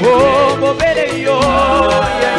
Oh, mobile yo, ya.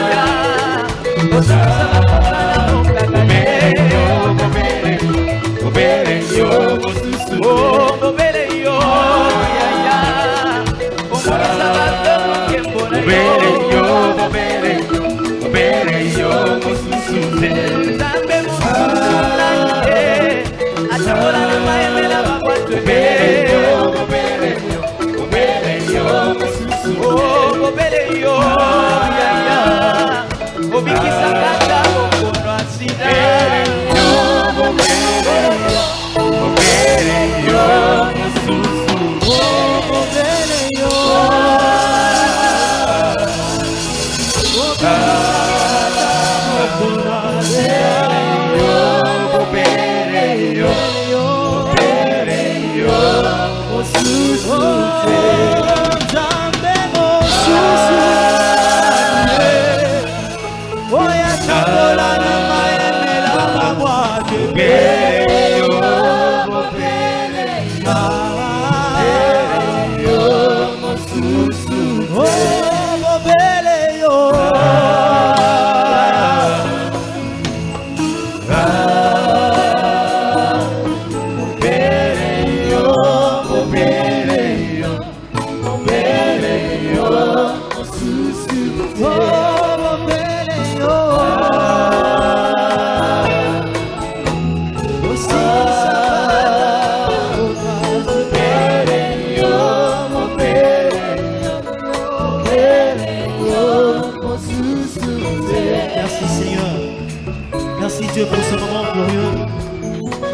Pour ce moment glorieux.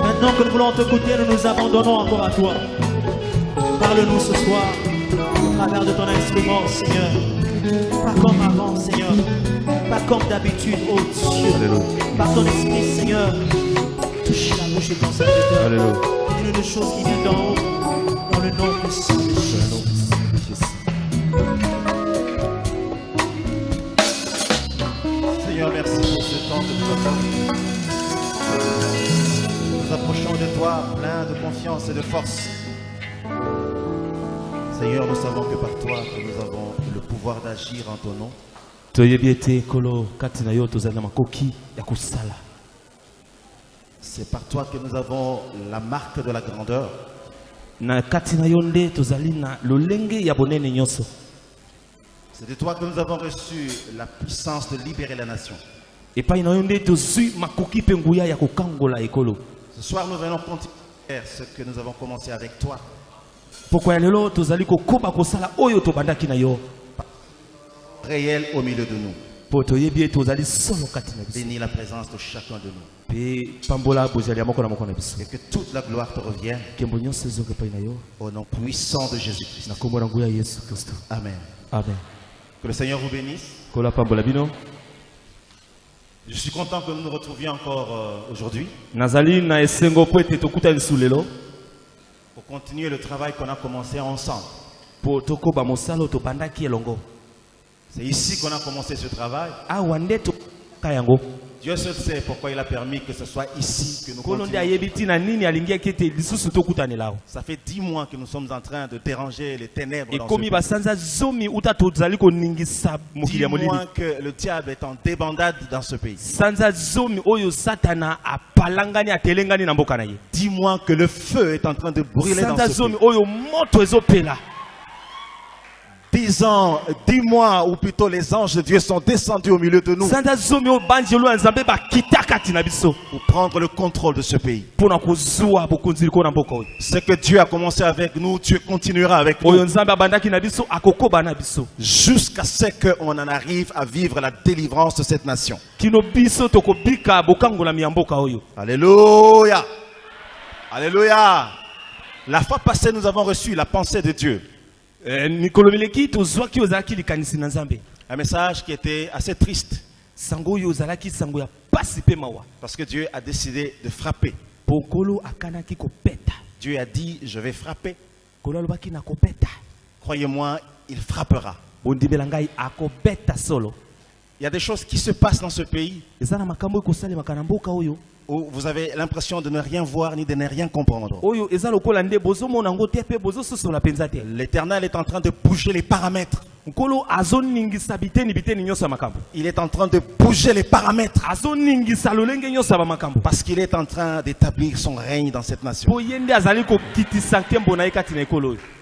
Maintenant que nous voulons t'écouter, nous nous abandonnons encore à toi. Parle-nous ce soir au travers de ton instrument, Seigneur. Pas comme avant, Seigneur. Pas comme d'habitude, oh Dieu. Alléluia. Par ton esprit, Seigneur. Touche la bouche de ton serviteur. Alléluia. Dis-nous des choses qui viennent d'en haut. Dans le nom de Jésus. Seigneur, merci pour ce temps que nous avons. Nous approchons de toi plein de confiance et de force. Seigneur, nous savons que par toi que nous avons le pouvoir d'agir en ton nom. C'est par toi que nous avons la marque de la grandeur. C'est de toi que nous avons reçu la puissance de libérer la nation. Ce soir, nous venons continuer ce que nous avons commencé avec toi. Réel au milieu de nous. Bénis la présence de chacun de nous. Et que toute la gloire te revienne. Au nom puissant de Jésus-Christ. Amen. Amen. Que le Seigneur vous bénisse. Je suis content que nous nous retrouvions encore aujourd'hui pour continuer le travail qu'on a commencé ensemble. C'est ici qu'on a commencé ce travail. Dieu seul sait pourquoi il a permis que ce soit ici que nous continuons. Ça fait 10 mois que nous sommes en train de déranger les ténèbres dans ce pays. 10 mois que le diable est en débandade dans ce pays. 10 mois que le feu est en train de brûler dans ce pays. 10 mois ou plutôt les anges de Dieu sont descendus au milieu de nous pour prendre le contrôle de ce pays. Ce que Dieu a commencé avec nous, Dieu continuera avec nous jusqu'à ce qu'on en arrive à vivre la délivrance de cette nation. Alléluia. Alléluia. La fois passée, nous avons reçu la pensée de Dieu. Un message qui était assez triste. Parce que Dieu a décidé de frapper. Dieu a dit, je vais frapper. Croyez-moi, il frappera. Il y a des choses qui se passent dans ce pays où vous avez l'impression de ne rien voir ni de ne rien comprendre. L'Éternel est en train de bouger les paramètres. Il est en train de bouger les paramètres. Parce qu'il est en train d'établir son règne dans cette nation.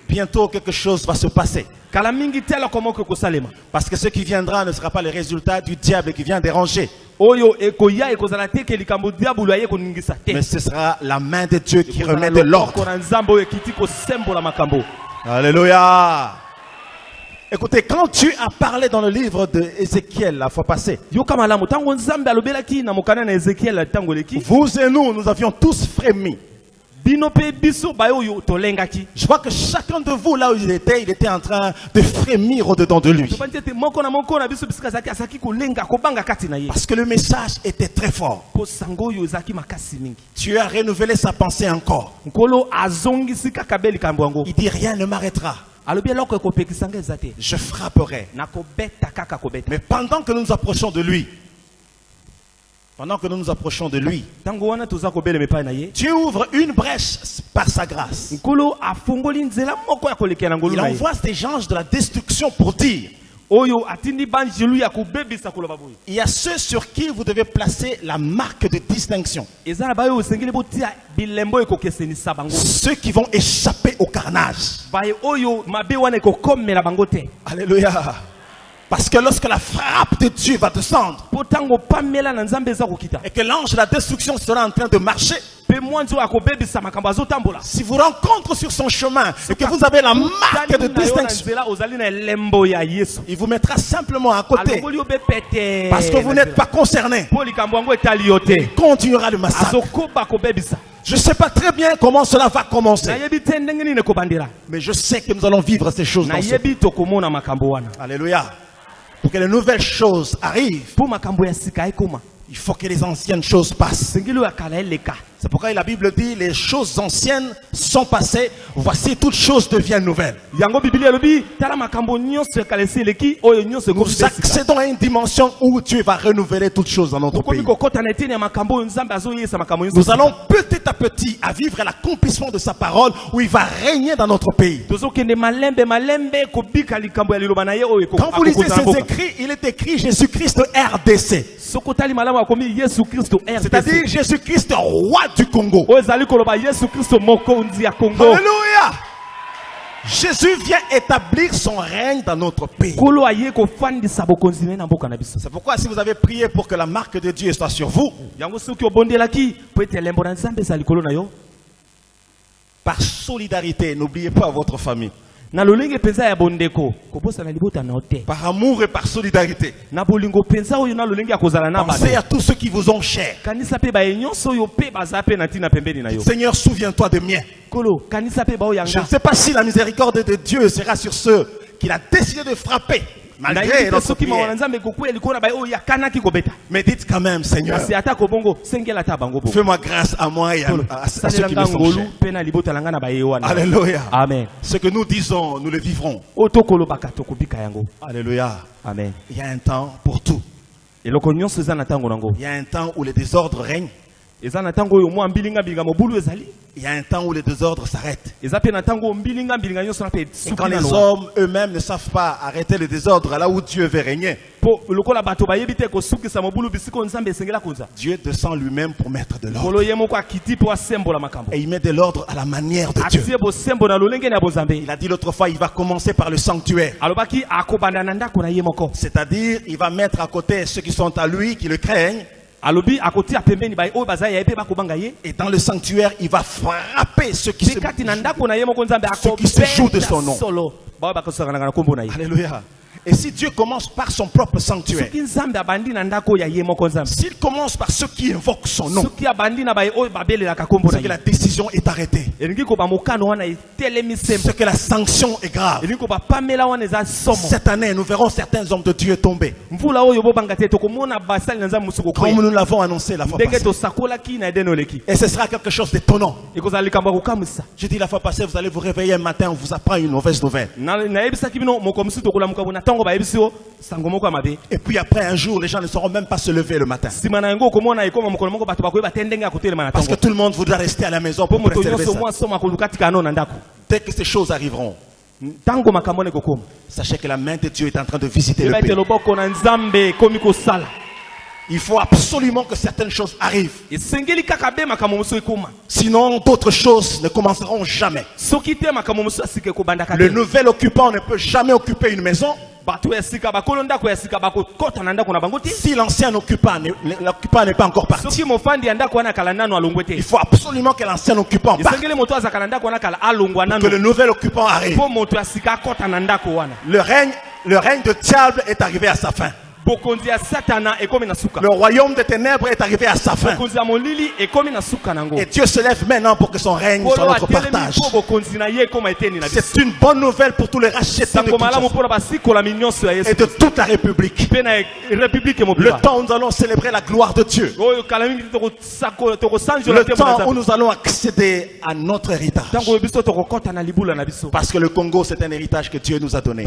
Bientôt quelque chose va se passer. Parce que ce qui viendra ne sera pas le résultat du diable qui vient déranger. Mais ce sera la main de Dieu qui remet de l'ordre. Alléluia. Écoutez, quand Dieu a parlé dans le livre d'Ézéchiel la fois passée, vous et nous avions tous frémi. Je vois que chacun de vous, là où il était en train de frémir au-dedans de lui. Parce que le message était très fort. Dieu a renouvelé sa pensée encore. Il dit rien ne m'arrêtera. Je frapperai. Mais pendant que nous nous approchons de lui, Dieu ouvre une brèche par sa grâce. Il envoie des anges de la destruction pour dire: il y a ceux sur qui vous devez placer la marque de distinction. Ceux qui vont échapper au carnage. Alléluia. Parce que lorsque la frappe de Dieu va descendre et que l'ange de la destruction sera en train de marcher, si vous rencontrez sur son chemin et que vous avez la marque de distinction, il vous mettra simplement à côté parce que vous n'êtes pas concerné. Il continuera le massacre. Je ne sais pas très bien comment cela va commencer, mais je sais que nous allons vivre ces choses dans ce monde. Alléluia. Pour que les nouvelles choses arrivent, il faut que les anciennes choses passent. C'est pourquoi la Bible dit: les choses anciennes sont passées, voici toutes choses deviennent nouvelles. Nous accédons à une dimension où Dieu va renouveler toutes choses dans notre pays. Nous allons petit à petit à vivre l'accomplissement de sa parole, où il va régner dans notre pays. Quand vous lisez ces écrits, il est écrit Jésus-Christ RDC. C'est-à-dire Jésus-Christ roi du Congo. Alléluia. Jésus vient établir son règne dans notre pays. C'est pourquoi si vous avez prié pour que la marque de Dieu soit sur vous, par solidarité, n'oubliez pas votre famille. Par amour et par solidarité, pensez à tous ceux qui vous ont cher. Seigneur, souviens-toi de miens. Je ne sais pas si la miséricorde de Dieu sera sur ceux qu'il a décidé de frapper. Malgré notre prière. Mais dites quand même: Seigneur, fais-moi grâce à moi et à ceux qui me sont chers. Alléluia. Amen. Ce que nous disons, nous le vivrons. Alléluia. Amen. Il y a un temps pour tout. Il y a un temps où le désordre règne. Il y a un temps où les désordres s'arrêtent. Et quand les hommes eux-mêmes ne savent pas arrêter le désordre là où Dieu veut régner, Dieu descend lui-même pour mettre de l'ordre. Et il met de l'ordre à la manière de Dieu. Il a dit l'autre fois: il va commencer par le sanctuaire. C'est-à-dire, il va mettre à côté ceux qui sont à lui, qui le craignent. Et dans le sanctuaire, il va frapper ceux qui se jouent de son nom. Alléluia. Et si Dieu commence par son propre sanctuaire, s'il commence par ceux qui invoquent son nom, c'est que la décision est arrêtée. C'est que la sanction est grave. Cette année, nous verrons certains hommes de Dieu tomber, comme nous l'avons annoncé la fois passée. Et ce sera quelque chose d'étonnant. J'ai dit la fois passée, vous allez vous réveiller un matin, on vous apprend une mauvaise nouvelle. Et puis après un jour, les gens ne sauront même pas se lever le matin. Parce que tout le monde voudra rester à la maison pour rester levé. Dès que ces choses arriveront, Sachez que la main de Dieu est en train de visiter le pays. Il faut absolument que certaines choses arrivent. Sinon, d'autres choses ne commenceront jamais. Le nouvel occupant ne peut jamais occuper une maison si l'ancien occupant n'est pas encore parti. Il faut absolument que l'ancien occupant parte, que le nouvel occupant arrive. Le règne de diable est arrivé à sa fin. Le royaume des ténèbres est arrivé à sa fin. Et Dieu se lève maintenant pour que son règne soit notre partage. C'est une bonne nouvelle pour tous les rachetés et de toute la République. Le temps où nous allons célébrer la gloire de Dieu. Le temps où nous allons accéder à notre héritage. Parce que le Congo, c'est un héritage que Dieu nous a donné.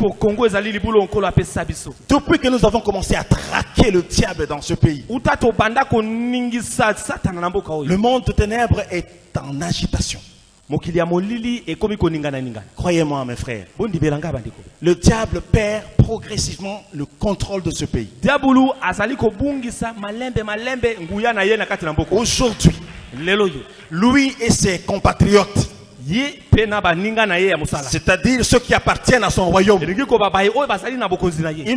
Depuis que nous avons commencé à traquer le diable dans ce pays, le monde de ténèbres est en agitation. Croyez-moi, mes frères, le diable perd progressivement le contrôle de ce pays. Aujourd'hui, lui et ses compatriotes, c'est-à-dire ceux qui appartiennent à son royaume, ils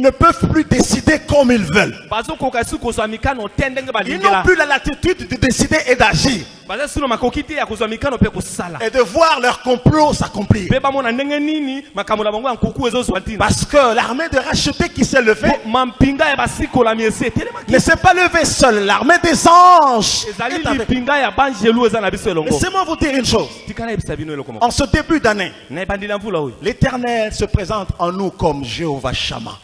ne peuvent plus décider comme ils veulent. Ils n'ont plus la latitude de décider et d'agir et de voir leur complot s'accomplir. Parce que l'armée de rachetés qui s'est levée ne s'est pas levée seule. L'armée des anges est avec. Laissez-moi vous dire une chose. En ce début d'année, l'Éternel se présente en nous comme Jéhovah Shammah.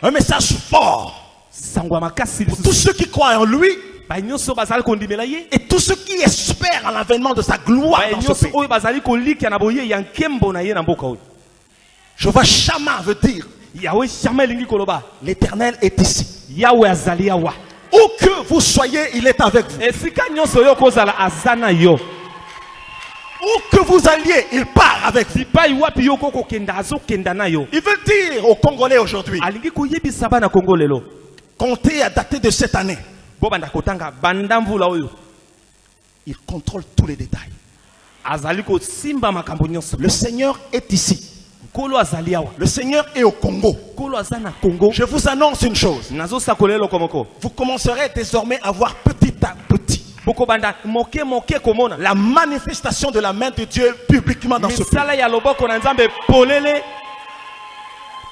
Un message fort pour tous ceux qui croient en lui et tous ceux qui espèrent en l'avènement de sa gloire dans ce pays. Jéhovah Shammah veut dire l'Éternel est ici. Où que vous soyez, il est avec vous. Où que vous alliez, il part avec vous. Il veut dire aux Congolais aujourd'hui, comptez à dater de cette année. Il contrôle tous les détails. Le Seigneur est ici. Le Seigneur est au Congo. Je vous annonce une chose. Vous commencerez désormais à voir petit à petit la manifestation de la main de Dieu publiquement dans ce pays.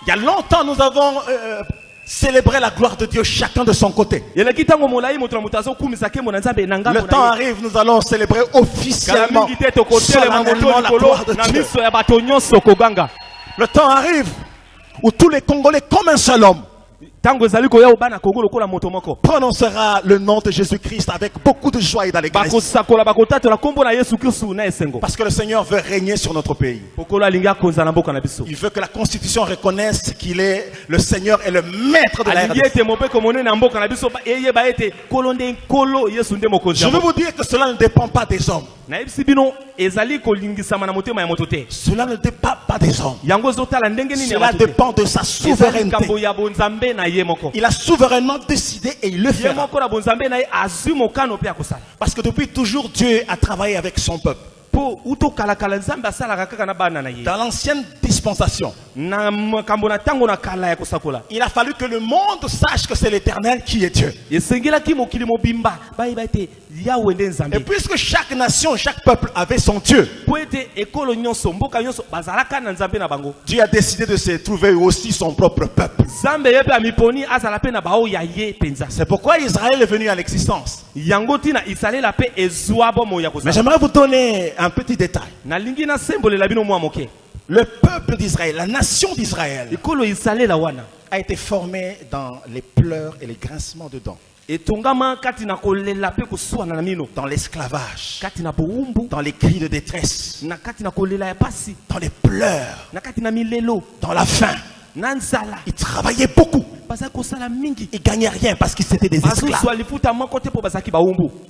Il y a longtemps, nous avons célébré la gloire de Dieu chacun de son côté. Le temps arrive, nous allons célébrer officiellement, solennellement la gloire de Dieu. Le temps arrive où tous les Congolais, comme un seul homme, prononcera le nom de Jésus-Christ avec beaucoup de joie et d'allégresse. Parce que le Seigneur veut régner sur notre pays. Il veut que la Constitution reconnaisse qu'il est le Seigneur et le maître de la RDC. Je veux vous dire que cela ne dépend pas des hommes. Cela ne dépend pas des hommes. Cela dépend de sa souveraineté. Il a souverainement décidé et il le fera. Parce que depuis toujours, Dieu a travaillé avec son peuple. Dans l'ancienne dispensation, il a fallu que le monde sache que c'est l'Éternel qui est Dieu. Et puisque chaque nation, chaque peuple avait son Dieu, Dieu a décidé de se trouver aussi son propre peuple. C'est pourquoi Israël est venu à l'existence. Mais j'aimerais vous donner un petit détail. Le peuple d'Israël, la nation d'Israël, a été formée dans les pleurs et les grincements de dents. Dans l'esclavage, dans les cris de détresse, dans les pleurs, dans la faim. Ils travaillaient beaucoup. Ils gagnaient rien parce qu'ils étaient des esclaves.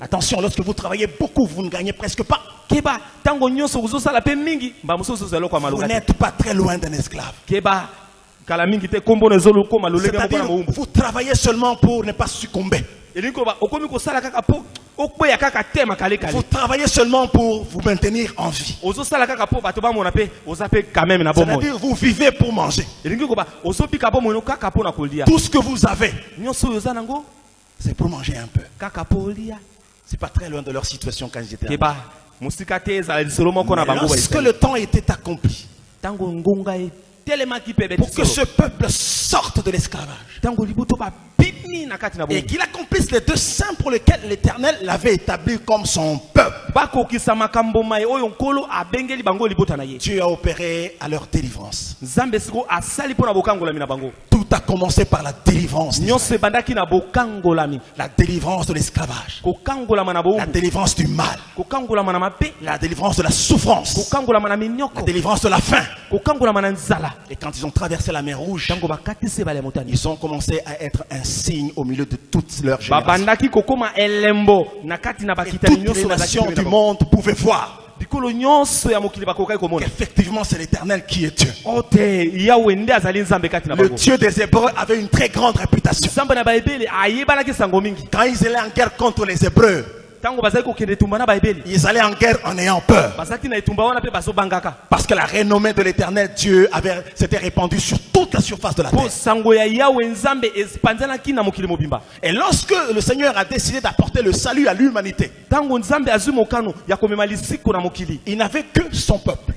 Attention, lorsque vous travaillez beaucoup, vous ne gagnez presque pas. Vous n'êtes pas très loin d'un esclave. C'est-à-dire, vous travaillez seulement pour ne pas succomber. Vous travaillez seulement pour vous maintenir en vie. C'est-à-dire, vous vivez pour manger. Tout ce que vous avez, c'est pour manger un peu. C'est pas très loin de leur situation quand j'étais là. Lorsque le temps était accompli, pour que ce peuple sorte de l'esclavage et qu'il accomplisse les deux saints pour lesquels l'Éternel l'avait établi comme son peuple, Dieu a opéré à leur délivrance. Tout a commencé par la délivrance. La délivrance de l'esclavage, la délivrance du mal, la délivrance de la souffrance, la délivrance de la faim. Et quand ils ont traversé la mer Rouge, ils ont commencé à être un signe au milieu de toutes leurs générations. Et toutes les nations du monde pouvaient voir qu'effectivement c'est l'Éternel qui est Dieu. Le Dieu des Hébreux avait une très grande réputation. Quand ils allaient en guerre contre les Hébreux, ils allaient en guerre en ayant peur. Parce que la renommée de l'Éternel Dieu s'était répandue sur toute la surface de la terre. Et lorsque le Seigneur a décidé d'apporter le salut à l'humanité, il n'avait que son peuple.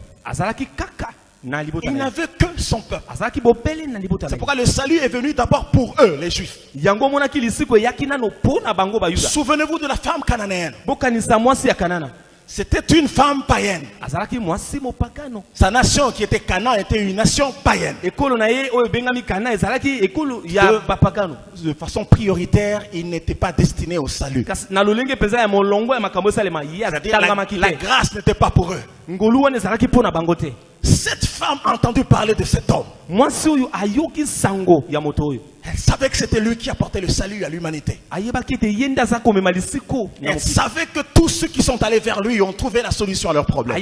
Il n'avait que son peuple. C'est pourquoi le salut est venu d'abord pour eux, les Juifs. Souvenez-vous de la femme cananéenne. C'était une femme païenne. Sa nation qui était Canaan était une nation païenne. De façon prioritaire, il n'était pas destiné au salut. C'est-à-dire la grâce n'était pas pour eux. Cette femme a entendu parler de cet homme. Elle savait que c'était lui qui apportait le salut à l'humanité. Elle savait que tous ceux qui sont allés vers lui ont trouvé la solution à leurs problèmes.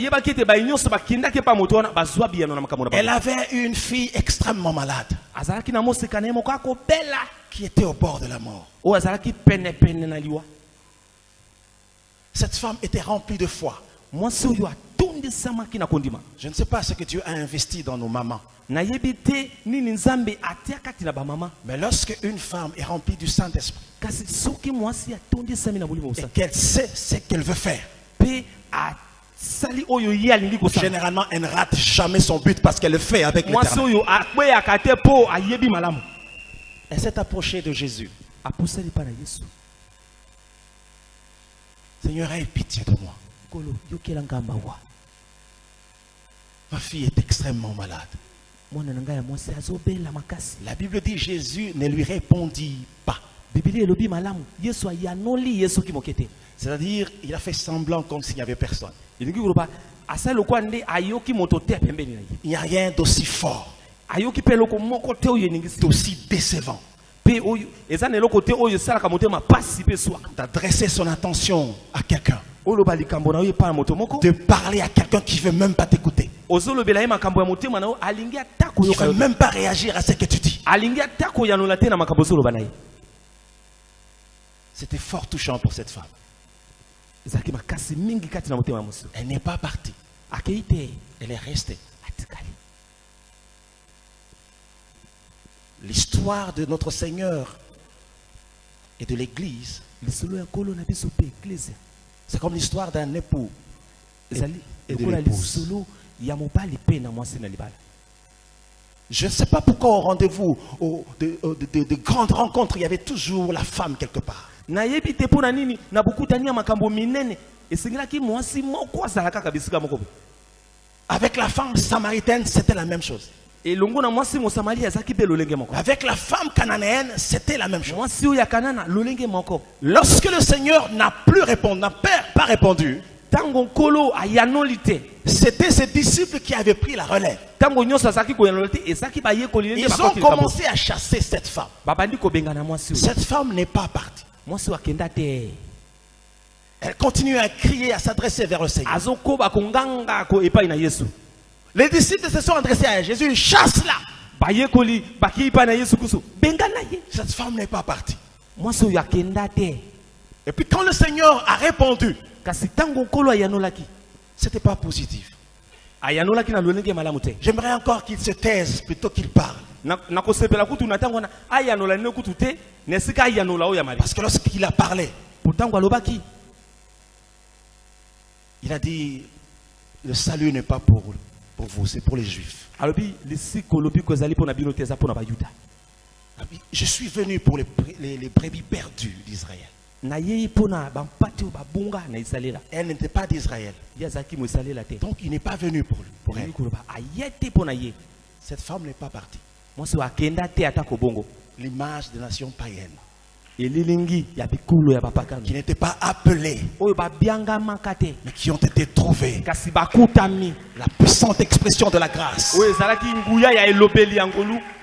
Elle avait une fille extrêmement malade qui était au bord de la mort. Cette femme était remplie de foi. Je ne sais pas ce que Dieu a investi dans nos mamans. Mais lorsque une femme est remplie du Saint-Esprit et qu'elle sait ce qu'elle veut faire, généralement elle ne rate jamais son but parce qu'elle le fait avec l'Éternel. Elle s'est approchée de Jésus. Seigneur, aie pitié de moi. Ma fille est extrêmement malade. La Bible dit Jésus ne lui répondit pas. C'est-à-dire, il a fait semblant comme s'il n'y avait personne. Il n'y a rien d'aussi fort, d'aussi décevant, d'adresser son attention à quelqu'un, de parler à quelqu'un qui ne veut même pas t'écouter, qui ne veut même pas réagir à ce que tu dis. C'était fort touchant pour cette femme. Elle n'est pas partie. Elle est restée. L'histoire de notre Seigneur et de l'Église, c'est comme l'histoire d'un époux et de l'épouse. Je ne sais pas pourquoi au rendez-vous de grandes rencontres, il y avait toujours la femme quelque part. Avec la femme samaritaine, c'était la même chose. Avec la femme cananéenne, c'était la même chose. Lorsque le Seigneur n'a pas répondu, C'était ces disciples qui avaient pris la relève. Ils ont commencé à chasser cette femme. Cette femme n'est pas partie. Elle continue à crier, à s'adresser vers le Seigneur. Les disciples se sont adressés à Jésus. Chasse-la. Cette femme n'est pas partie. Et puis quand le Seigneur a répondu, c'était pas positif. J'aimerais encore qu'il se taise plutôt qu'il parle. Parce que lorsqu'il a parlé, il a dit, le salut n'est pas pour vous, c'est pour les Juifs. Je suis venu pour les brebis perdues d'Israël. Elle n'était pas d'Israël. Donc il n'est pas venu pour elle. Cette femme n'est pas partie. L'image des nations païennes qui n'étaient pas appelées, mais qui ont été trouvées. La puissante expression de la grâce.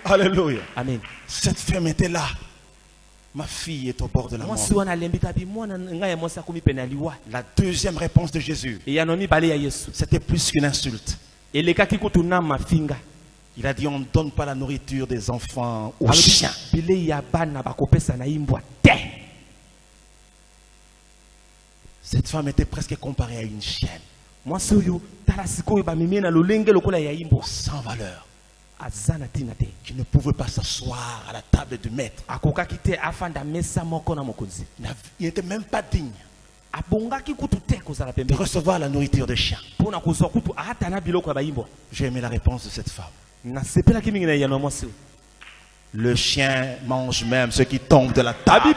Alléluia. Amen. Cette femme était là. Ma fille est au bord de la mort. La deuxième réponse de Jésus, c'était plus qu'une insulte. Il a dit, on ne donne pas la nourriture des enfants aux chiens. Cette femme était presque comparée à une chienne. Sans valeur. Qui ne pouvait pas s'asseoir à la table du maître. Il n'était même pas digne de recevoir la nourriture des chiens. J'ai aimé la réponse de cette femme. Le chien mange même ceux qui tombent de la table.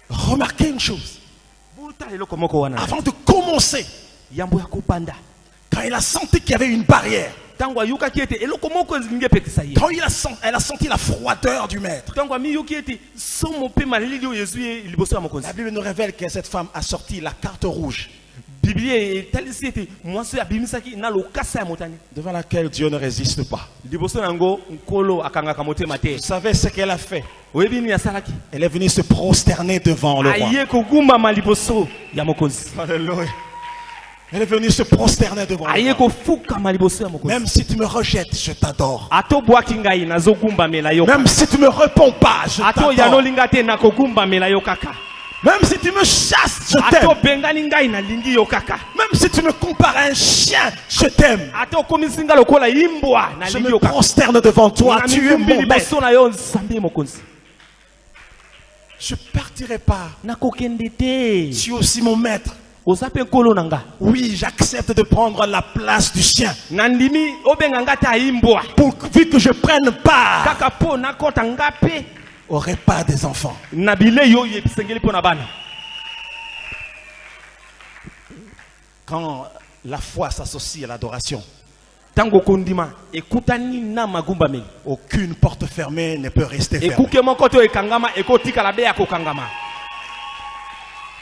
Remarquez une chose. Avant de commencer, quand il a senti qu'il y avait une barrière, quand elle a senti la froideur du maître, la Bible nous révèle que cette femme a sorti la carte rouge devant laquelle Dieu ne résiste pas. Vous savez ce qu'elle a fait? Elle est venue se prosterner devant le roi. Alléluia. Elle est venue se prosterner devant le roi. Même si tu me rejettes, je t'adore. Même si tu me réponds pas, je t'adore. Même si tu me chasses, je t'aime. Même si tu me compares à un chien, je t'aime. Je me prosterne devant toi. Tu es mon maître. Je ne partirai pas. Tu es aussi mon maître. Oui, j'accepte de prendre la place du chien. Pourvu que je prenne part au repas des enfants. Quand la foi s'associe à l'adoration, aucune porte fermée ne peut rester fermée.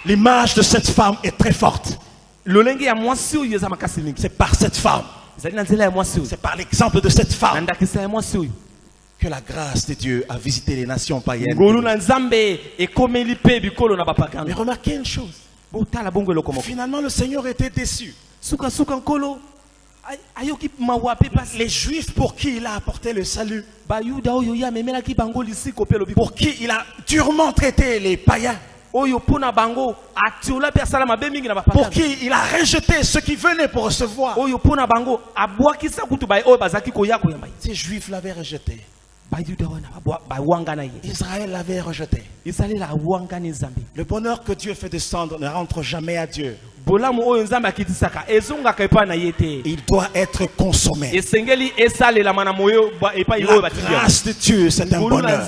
L'image de cette femme est très forte. C'est par cette femme, c'est par l'exemple de cette femme que la grâce de Dieu a visité les nations païennes. Mais remarquez une chose. Finalement, le Seigneur était déçu. Les Juifs pour qui il a apporté le salut, pour qui il a durement traité les païens, pour qui il a rejeté ceux qui venaient pour recevoir. Ces Juifs l'avaient rejeté. Israël l'avait rejeté. Le bonheur que Dieu fait descendre ne rentre jamais à Dieu. Il doit être consommé. La grâce de Dieu, c'est un bonheur.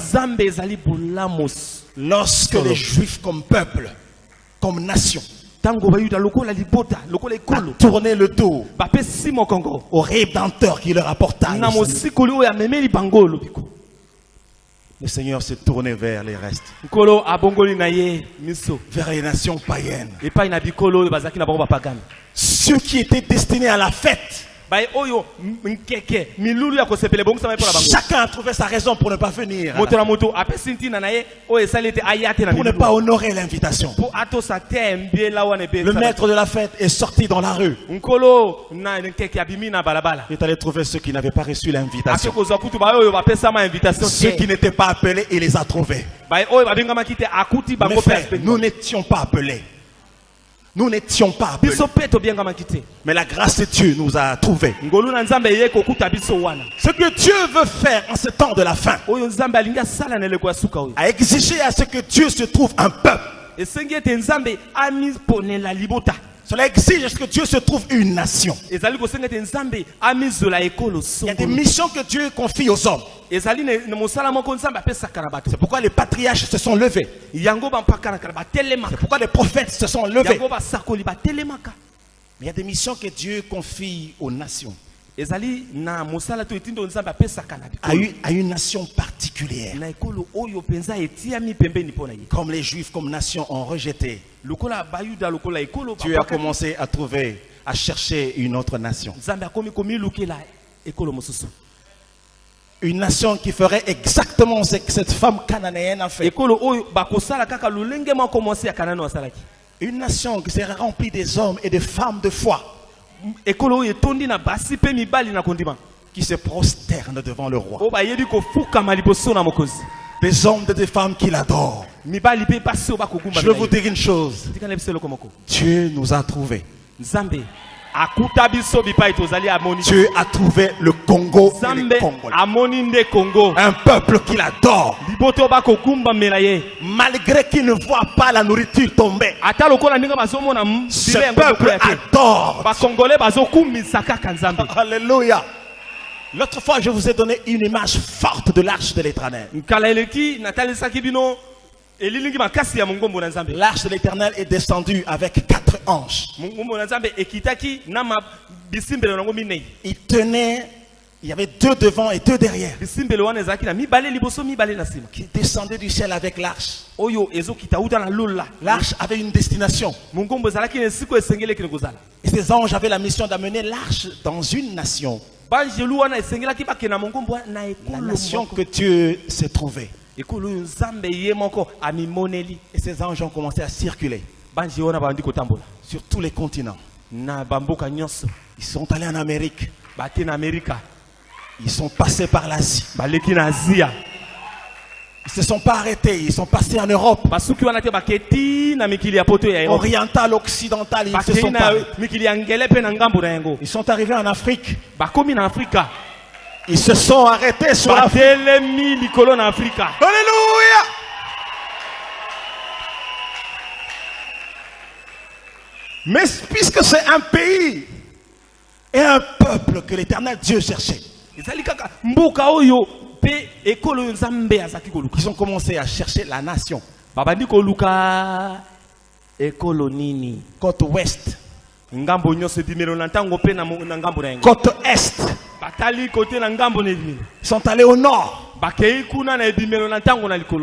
Lorsque les Juifs comme peuple, comme nation, tourner le dos au Rédempteur qui leur apporta. Le Seigneur s'est tourné vers les restes, vers les nations païennes. Ceux qui étaient destinés à la fête. Chacun a trouvé sa raison pour ne pas venir. Pour ne pas honorer l'invitation. Le maître de la fête est sorti dans la rue. Il est allé trouver ceux qui n'avaient pas reçu l'invitation. Ceux qui n'étaient pas appelés, il les a trouvés. Mais frère, nous n'étions pas appelés. Nous n'étions pas appelés. Mais la grâce de Dieu nous a trouvés. Ce que Dieu veut faire en ce temps de la fin, a exigé à ce que Dieu se trouve un peuple. Cela exige à ce que Dieu se trouve une nation. Il y a des missions que Dieu confie aux hommes. C'est pourquoi les patriarches se sont levés. C'est pourquoi les prophètes se sont levés. Mais il y a des missions que Dieu confie aux nations. À une nation particulière. Comme les Juifs comme nation ont rejeté, Dieu a commencé à trouver, à chercher une autre nation. Une nation qui ferait exactement ce que cette femme cananéenne a fait. Une nation qui serait remplie des hommes et des femmes de foi, qui se prosternent devant le roi. Des hommes et des femmes qui l'adorent. Je veux vous dire une chose. Dieu nous a trouvés. Dieu a trouvé le Congo et les Congolais. Un peuple qui l'adore. Malgré qu'il ne voit pas la nourriture tomber, ce peuple adore. Alléluia. L'autre fois, je vous ai donné une image forte de l'arche de l'Éternel. L'arche de l'Éternel est descendue avec 4 anges. Il tenait, il y avait 2 devant et 2 derrière, qui descendaient du ciel avec l'arche. L'arche avait une destination. Et ces anges avaient la mission d'amener l'arche dans une nation. La nation que Dieu s'est trouvée. Et ces anges ont commencé à circuler sur tous les continents. Ils sont allés en Amérique. Ils sont passés par l'Asie. Ils ne se sont pas arrêtés, ils sont passés en Europe. Oriental, occidental, ils se sont pas. Ils sont arrivés en Afrique. Ils se sont arrêtés sur l'Afrique. Alléluia! Mais puisque c'est un pays et un peuple que l'Éternel Dieu cherchait, ils ont commencé à chercher la nation. Côte ouest, côte est, ils sont allés au nord.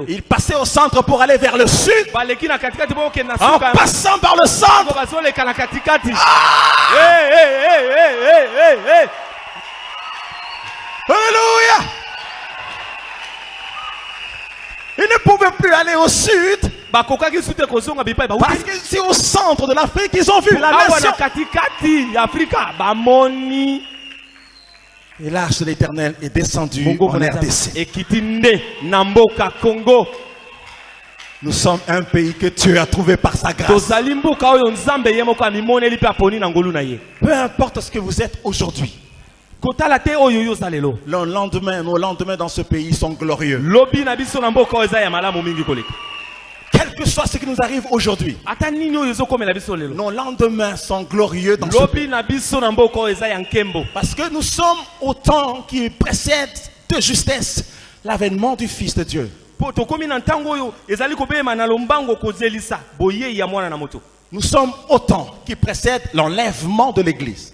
Ils passaient au centre pour aller vers le sud. En passant par le centre. Alléluia! Ils ne pouvaient plus aller au sud. Parce que c'est au centre de l'Afrique qu'ils ont vu la nation. Et l'arche de l'Éternel est descendue en RDC. Nous sommes un pays que Dieu a trouvé par sa grâce. Peu importe ce que vous êtes aujourd'hui. Nos lendemains dans ce pays sont glorieux. Quel que soit ce qui nous arrive aujourd'hui, nos lendemains sont glorieux dans ce pays. Parce que nous sommes au temps qui précède de justesse l'avènement du Fils de Dieu. Nous sommes au temps qui précède l'enlèvement de l'Église.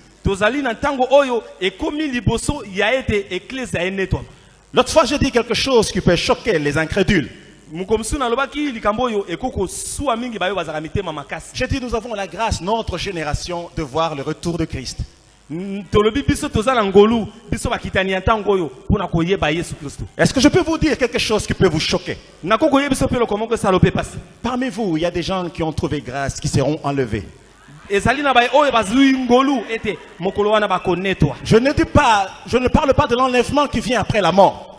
L'autre fois, j'ai dit quelque chose qui peut choquer les incrédules. J'ai dit, nous avons la grâce, notre génération, de voir le retour de Christ. Est-ce que je peux vous dire quelque chose qui peut vous choquer? Parmi vous, il y a des gens qui ont trouvé grâce, qui seront enlevés. Je ne parle pas de l'enlèvement qui vient après la mort.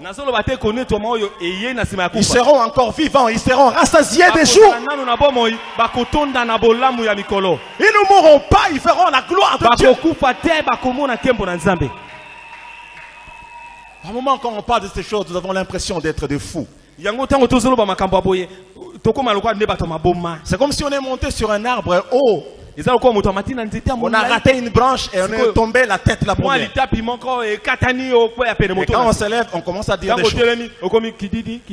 Ils seront encore vivants, ils seront rassasiés des jours. Ils ne mourront pas, ils verront la gloire de Dieu. À un moment, quand on parle de ces choses, nous avons l'impression d'être des fous. C'est comme si on est monté sur un arbre haut. On a raté une branche et on est tombé la tête la première. Et quand on se lève, on commence à dire des choses.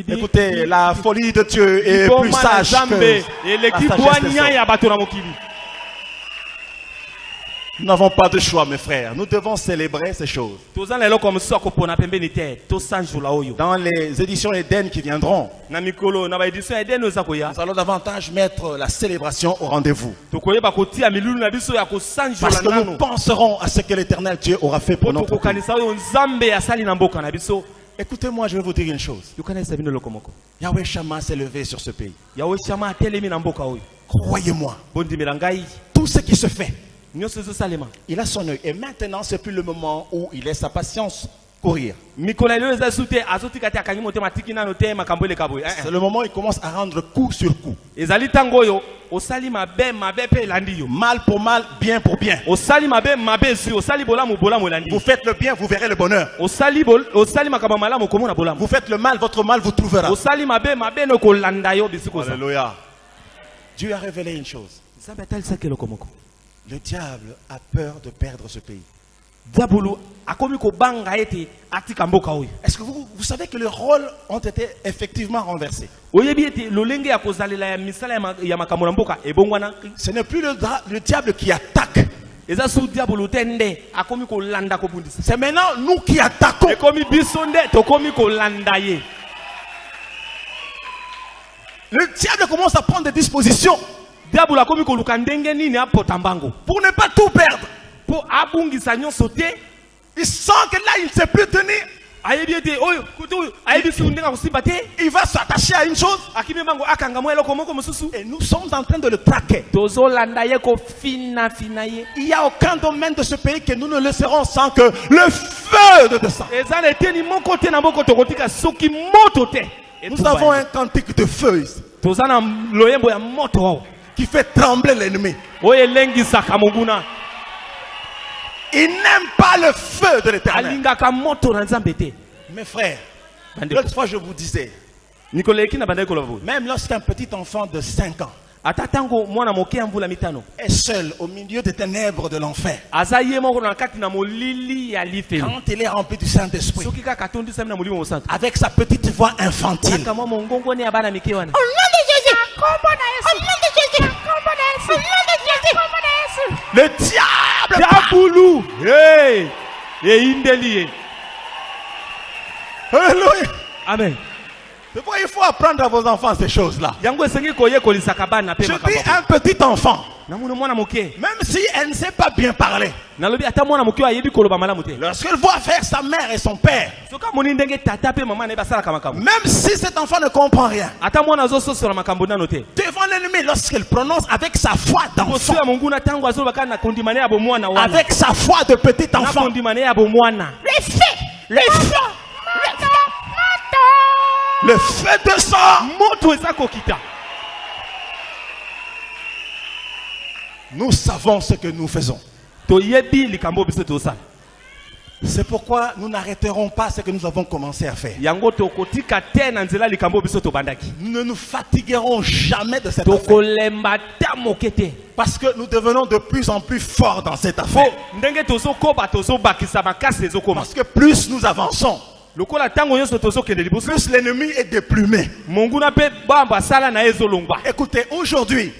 Écoutez, la folie de Dieu est plus sage que la sagesse des hommes. Nous n'avons pas de choix, mes frères. Nous devons célébrer ces choses. Dans les éditions Eden qui viendront, nous allons davantage mettre la célébration au rendez-vous. Parce que nous penserons à ce que l'Éternel Dieu aura fait pour notre pays. Écoutez-moi, je vais vous dire une chose. Yahweh Shammah s'est levé sur ce pays. Croyez-moi, tout ce qui se fait, il a son œil. Et maintenant, c'est plus le moment où il laisse sa patience courir. C'est le moment où il commence à rendre coup sur coup. Mal pour mal, bien pour bien. Vous faites le bien, vous verrez le bonheur. Vous faites le mal, votre mal vous trouvera. Alléluia. Dieu a révélé une chose. Le diable a peur de perdre ce pays. Est-ce que vous savez que les rôles ont été effectivement renversés? Ce n'est plus le diable qui attaque. C'est maintenant nous qui attaquons. Le diable commence à prendre des dispositions pour ne pas tout perdre. Il sent que là il ne sait plus tenir. Il va s'attacher à une chose. Et nous sommes en train de le traquer. Il n'y a aucun domaine de ce pays que nous ne laisserons sans que le feu de descendre. Nous avons un cantique de feu ici, qui fait trembler l'ennemi. Il n'aime pas le feu de l'Éternel. Mes frères, l'autre fois je vous disais, même lorsqu'un petit enfant de 5 ans est seul au milieu des ténèbres de l'enfer, quand il est rempli du Saint-Esprit, avec sa petite voix infantile, le diable Alléluia. Amen. Il faut apprendre à vos enfants ces choses-là. Je dis un petit enfant, même si elle ne sait pas bien parler, lorsqu'elle voit faire sa mère et son père, même si cet enfant ne comprend rien, devant l'ennemi, lorsqu'elle prononce avec sa foi d'enfant, avec sa foi de petit enfant, le feu descend. Nous savons ce que nous faisons. C'est pourquoi nous n'arrêterons pas ce que nous avons commencé à faire. Nous ne nous fatiguerons jamais de cette affaire. Parce que nous devenons de plus en plus forts dans cette affaire. Parce que plus nous avançons, plus l'ennemi est déplumé. Écoutez, aujourd'hui,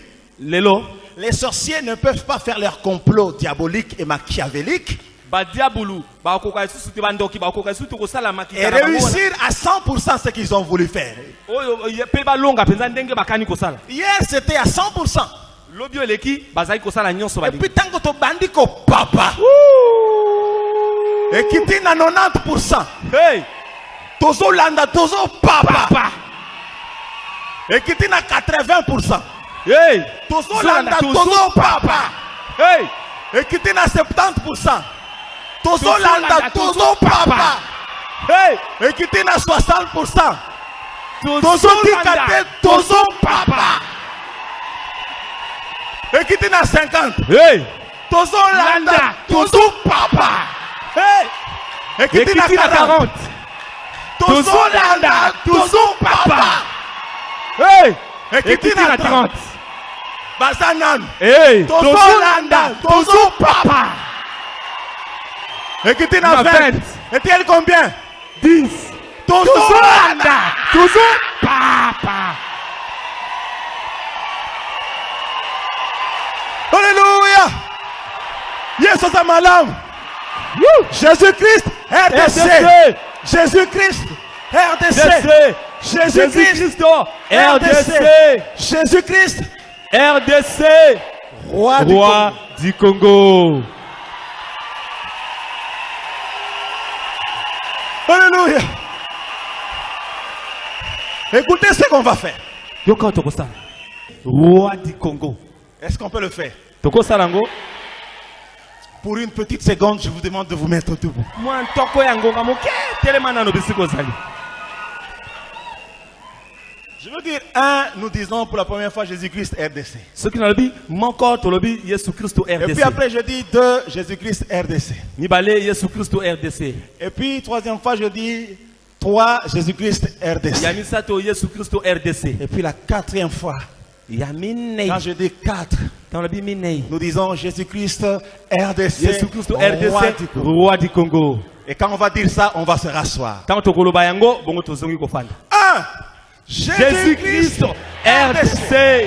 les sorciers ne peuvent pas faire leur complot diabolique et machiavélique et réussir à 100% ce qu'ils ont voulu faire. Hier, c'était à 100%. Et puis, tant que tu bandis papa, et qui dit à 90%, Tozo Landa, Tozo Papa, et qui dit à 80%, Tozo Landa, Tozo Papa, et qui dit à 70%, Tozo Landa, Tozo Papa, et qui dit à 60%, Tozo Dikate, Tozo Papa. Et qui dit à 50. Tozo Landa, Tozo Papa. Et qui dit à 40. Tozo Landa, Tozo Papa. Et qui dit à 30. Bazanan. Tozo Landa, Tozo Papa. Et qui dit à 20. Et tu es combien? 10. Tozo Landa, Tozo Papa. Alléluia. Yes, Malam. Jésus-Christ, RDC. Jésus-Christ, RDC. Jésus-Christ, RDC. Jésus-Christ, RDC. Roi du Congo. Alléluia. Écoutez ce qu'on va faire. Roi du Congo. Est-ce qu'on peut le faire? Pour une petite seconde, je vous demande de vous mettre debout. Je veux dire, nous disons pour la première fois Jésus-Christ RDC. Et puis après, je dis 2, Jésus-Christ RDC. Et puis, troisième fois, je dis 3, Jésus-Christ RDC. Et puis la quatrième fois, quand je dis 4, nous disons Jésus-Christ RDC, roi du Congo. Et quand on va dire ça, on va se rasseoir. 1, Jésus-Christ RDC.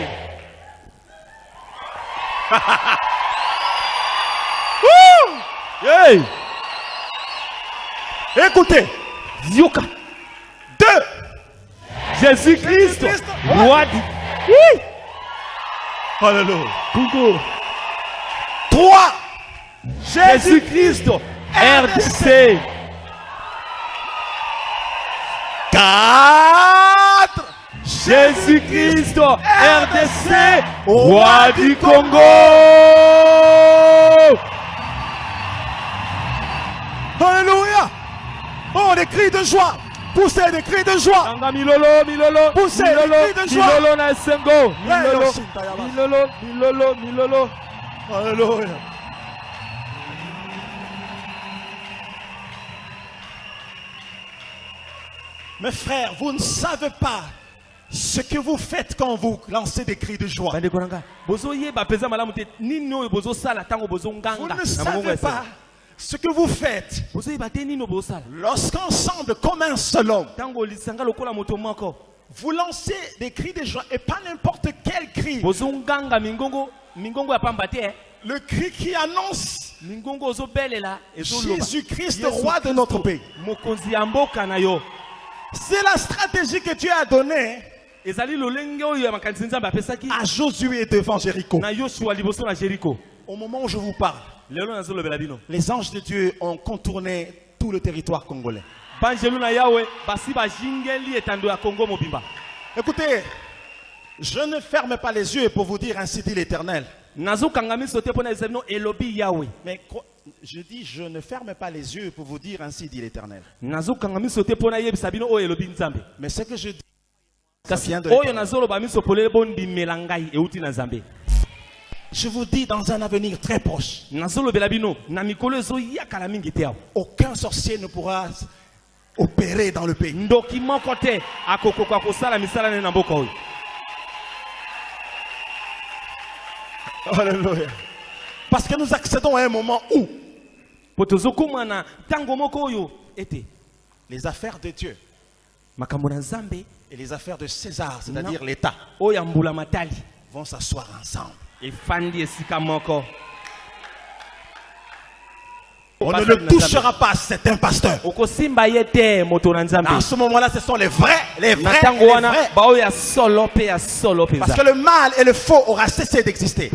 Écoutez. 2, Jésus-Christ roi du Alléluia. 3, Jésus-Christ RDC. 4, Jésus-Christ RDC, roi du Congo. Alléluia. Oh, des cris de joie. Poussez des cris de joie. Poussez des cris de joie. Alléluia. Mes frères, vous ne savez pas ce que vous faites quand vous lancez des cris de joie. Vous ne savez pas ce que vous faites lorsqu'ensemble, comme un seul homme, vous lancez des cris de joie et pas n'importe quel cri. Le cri qui annonce Jésus-Christ, roi de notre pays. C'est la stratégie que Dieu a donnée à Josué devant Jéricho. Au moment où je vous parle, les anges de Dieu ont contourné tout le territoire congolais. Écoutez, je ne ferme pas les yeux pour vous dire ainsi dit l'Éternel. Mais je dis, je ne ferme pas les yeux pour vous dire ainsi dit l'Éternel. Mais ce que je dis, ça vient de l'Éternel. Je vous dis dans un avenir très proche, aucun sorcier ne pourra opérer dans le pays. Alléluia. Parce que nous accédons à un moment où les affaires de Dieu et les affaires de César, c'est-à-dire l'État, vont s'asseoir ensemble. On ne le touchera pas, c'est un pasteur. En ce moment-là, ce sont les vrais. Parce que le mal et le faux aura cessé d'exister.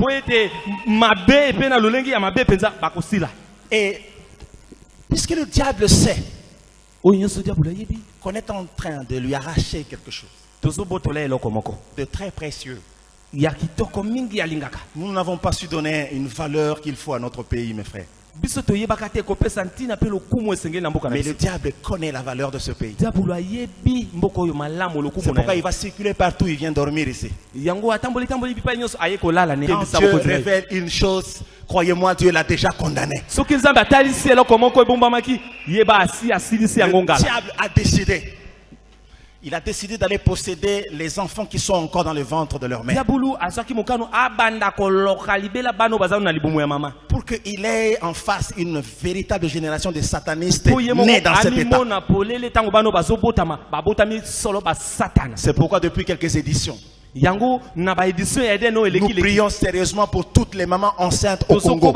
Et puisque le diable sait qu'on est en train de lui arracher quelque chose de très précieux, nous n'avons pas su donner une valeur qu'il faut à notre pays, mes frères. Mais le diable connaît la valeur de ce pays. C'est pourquoi il va circuler partout, il vient dormir ici. Quand Dieu révèle une chose, croyez-moi, Dieu l'a déjà condamné. Le diable a décidé. Il a décidé d'aller posséder les enfants qui sont encore dans le ventre de leur mère. Pour qu'il ait en face une véritable génération de satanistes nés dans cet état. C'est pourquoi depuis quelques éditions, nous prions sérieusement pour toutes les mamans enceintes au Congo.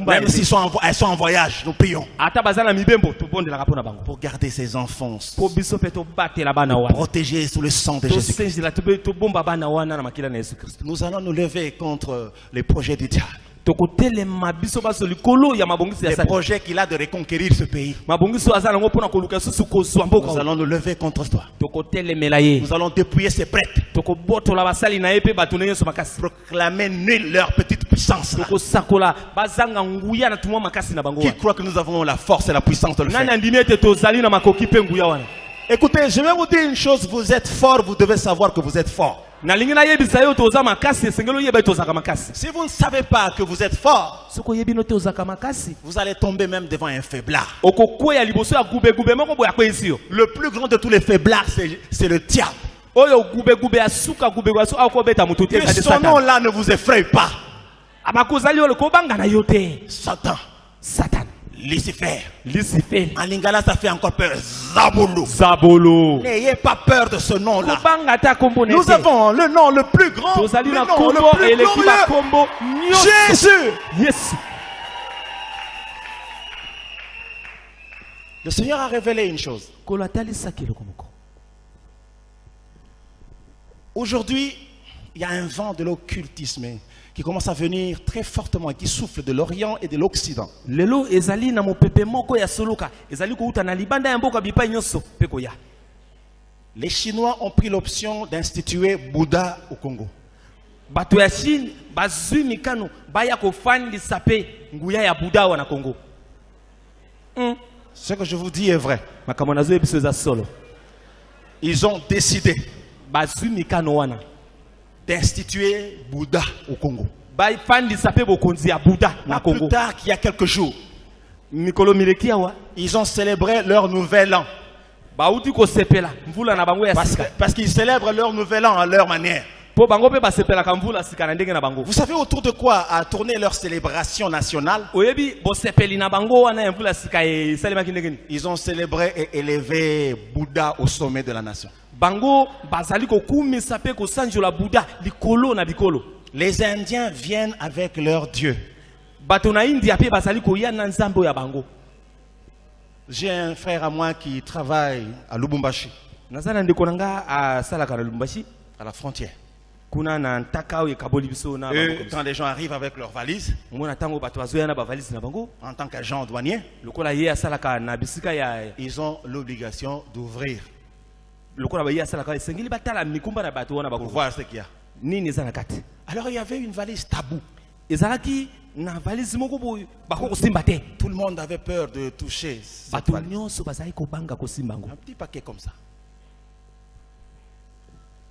Même si elles sont en voyage, nous prions pour garder ces enfants, protégés sous le sang de Jésus. Nous allons nous lever contre les projets du diable. Les projets qu'il a de reconquérir ce pays. Nous allons nous lever contre toi. Nous allons dépouiller ces prêtres. Proclamer nulle leur petite puissance. Qui croit que nous avons la force et la puissance de le faire? Écoutez, je vais vous dire une chose. Vous êtes fort, vous devez savoir que vous êtes fort. Si vous ne savez pas que vous êtes fort, vous allez tomber même devant un faiblard. Le plus grand de tous les faiblards, c'est le diable. Que son nom là ne vous effraie pas. Satan. Lucifer. En lingala, ça fait encore peur. Zabolo. N'ayez pas peur de ce nom-là. Nous avons le nom le plus grand, le nom le plus glorieux. Jésus. Le Seigneur a révélé une chose. Aujourd'hui, il y a un vent de l'occultisme qui commence à venir très fortement et qui souffle de l'Orient et de l'Occident. Les Chinois ont pris l'option d'instituer Bouddha au Congo. Ce que je vous dis est vrai. Ils ont décidé d'instituer Bouddha au Congo. Pas plus tard qu'il y a quelques jours, ils ont célébré leur nouvel an. Parce qu'ils célèbrent leur nouvel an à leur manière. Vous savez autour de quoi a tourné leur célébration nationale? Ils ont célébré et élevé Bouddha au sommet de la nation. Les Indiens viennent avec leur Dieu. J'ai un frère à moi qui travaille à Lubumbashi, à la frontière. Quand les gens arrivent avec leurs valises, en tant qu'agent douanier, ils ont l'obligation d'ouvrir pour voir ce qu'il y a. Alors il y avait une valise tabou. Tout le monde avait peur de toucher cette valise. Un petit paquet comme ça.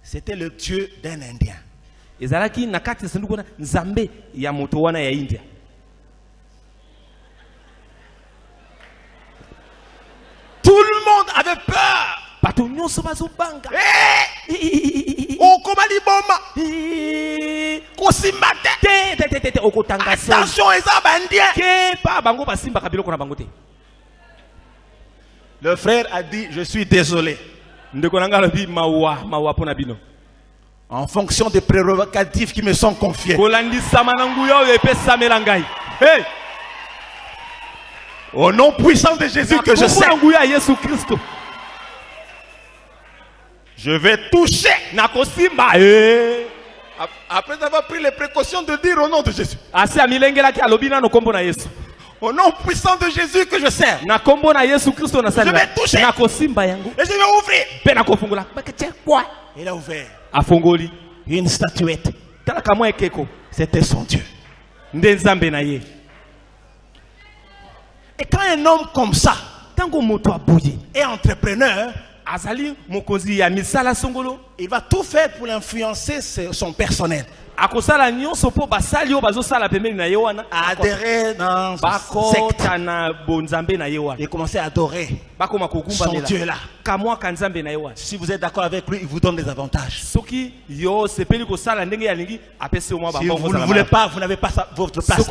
C'était le Dieu d'un Indien. Tout le monde avait peur. Attention, le frère a dit, je suis désolé. En fonction des prérogatives qui me sont confiées. Au nom puissant de Jésus que je sais. Je vais toucher. Après avoir pris les précautions de dire au nom de Jésus. Au nom puissant de Jésus que je sers. Je vais toucher. Et je vais ouvrir. Il a ouvert. Une statuette. C'était son Dieu. Et quand un homme comme ça est entrepreneur, il va tout faire pour influencer son personnel. Adhérer dans son secte et commencer à adorer son Dieu là. Si vous êtes d'accord avec lui, il vous donne des avantages. Si vous ne voulez pas, vous n'avez pas votre place.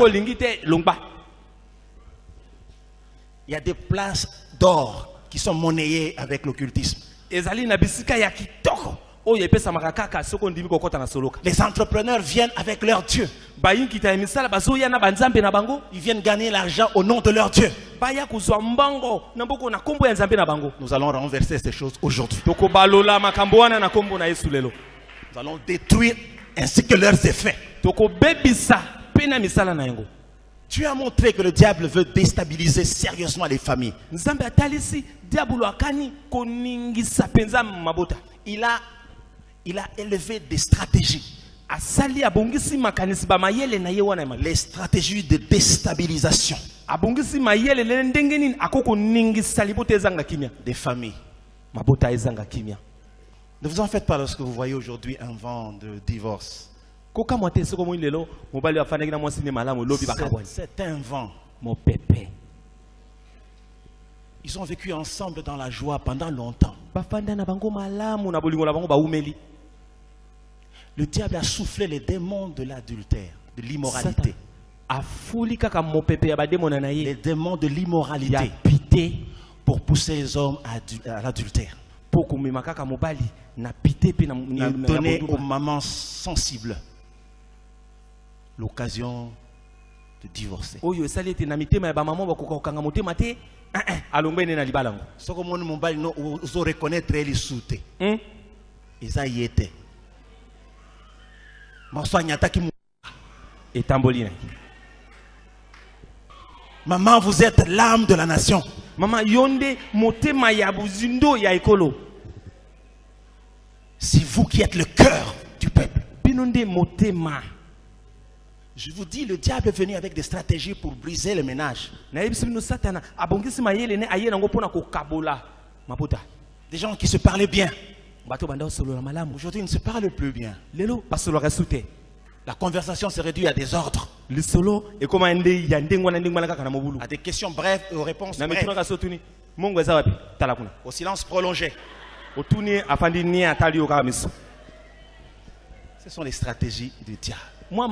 Il y a des places d'or qui sont monnayées avec l'occultisme. Les entrepreneurs viennent avec leur Dieu. Ils viennent gagner l'argent au nom de leur Dieu. Nous allons renverser ces choses aujourd'hui. Nous allons détruire ainsi que leurs effets. Dieu a montré que le diable veut déstabiliser sérieusement les familles. Il a élevé des stratégies. Les stratégies de déstabilisation des familles. Ne vous en faites pas lorsque vous voyez aujourd'hui un vent de divorce. C'est un vent. Ils ont vécu ensemble dans la joie pendant longtemps. Le diable a soufflé les démons de l'adultère, de l'immoralité. Les démons de l'immoralité pour pousser les hommes à l'adultère. Et donner aux mamans sensibles l'occasion de divorcer. Ce que mon mobile nous reconnaître les soutés. Ils a y été. Maman, vous êtes l'âme de la nation. C'est vous qui êtes le cœur du peuple. Je vous dis, le diable est venu avec des stratégies pour briser le ménage. Des gens qui se parlaient bien. Aujourd'hui, ils ne se parlent plus bien. La conversation se réduit à des ordres. À des questions brèves et aux réponses brèves. Au silence prolongé. Ce sont les stratégies du diable. Au